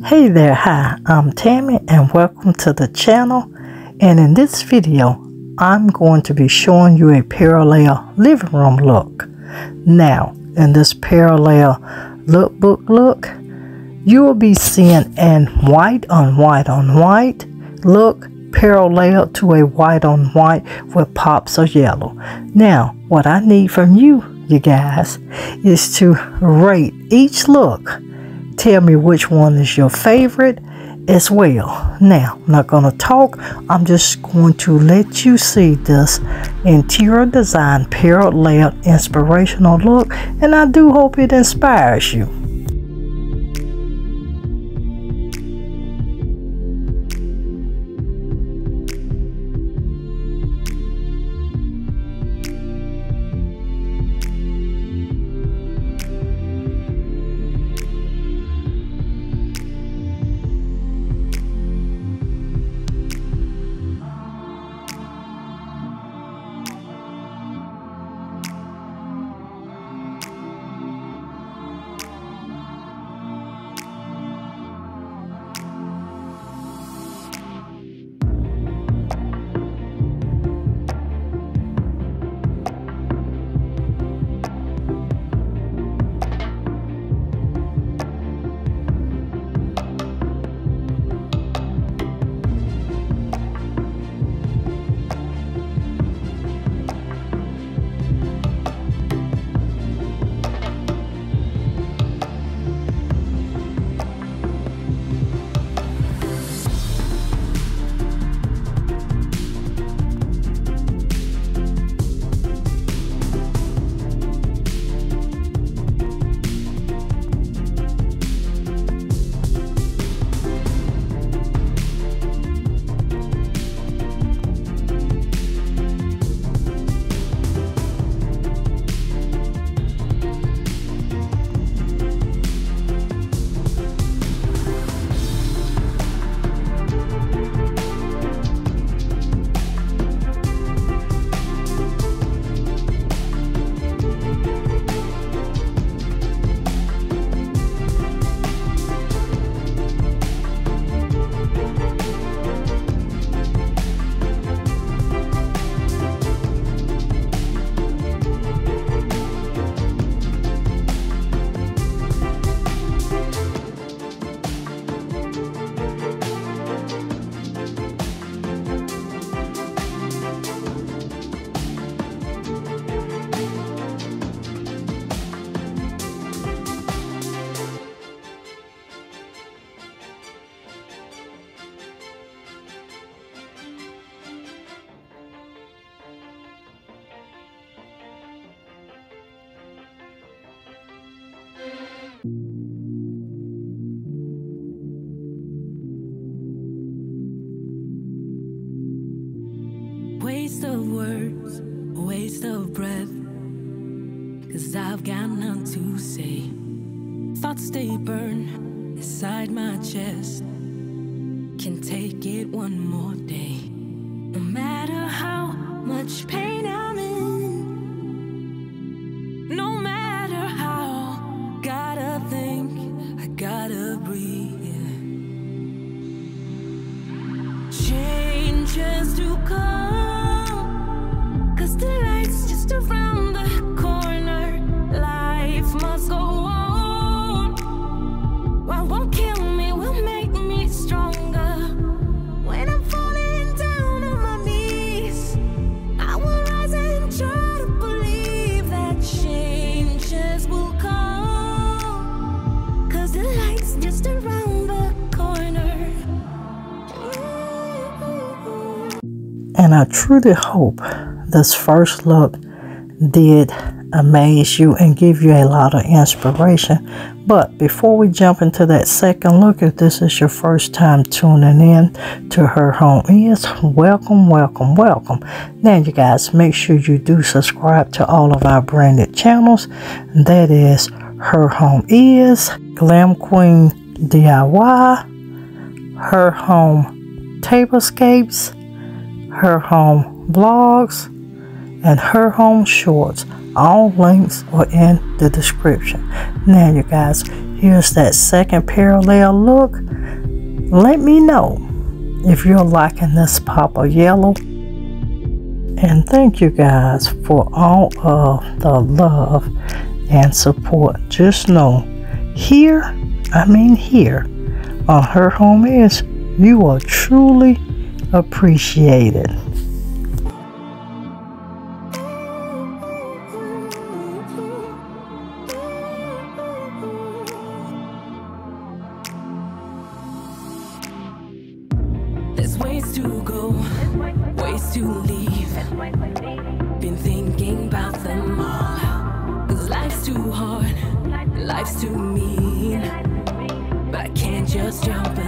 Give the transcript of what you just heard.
Hey there, hi, I'm Tammy and welcome to the channel. And in this video, I'm going to be showing you a parallel living room look. Now, in this parallel lookbook look, you will be seeing an white on white on white look parallel to a white on white with pops of yellow. Now, what I need from you guys, is to rate each look. Tell me which one is your favorite as well. Now, I'm not going to talk. I'm just going to let you see this interior design parallel inspirational look, and I do hope it inspires you. Waste of words, waste of breath, 'cause I've got none to say. Thoughts they burn inside my chest, can take it one more day. No matter how much pain I'm in, no matter how, gotta think, I gotta breathe. Changes to come, the light's just around the corner. Life must go on. What won't kill me will make me stronger. When I'm falling down on my knees, I will rise and try to believe that changes will come, 'cause the light's just around the corner. And I truly hope this first look did amaze you and give you a lot of inspiration. But before we jump into that second look, if this is your first time tuning in to Her Home Is, welcome, welcome, welcome. Now you guys, make sure you do subscribe to all of our branded channels. That is Her Home Is, Glam Queen DIY, Her Home Tablescapes, Her Home Vlogs, and Her Home shorts. All links are in the description. Now you guys, here's that second parallel look. Let me know if you're liking this pop of yellow. And thank you guys for all of the love and support. Just know, here on Her Home Is, you are truly appreciated. There's ways to go, ways to leave. Been thinking about them all. 'Cause life's too hard, life's too mean. But I can't just jump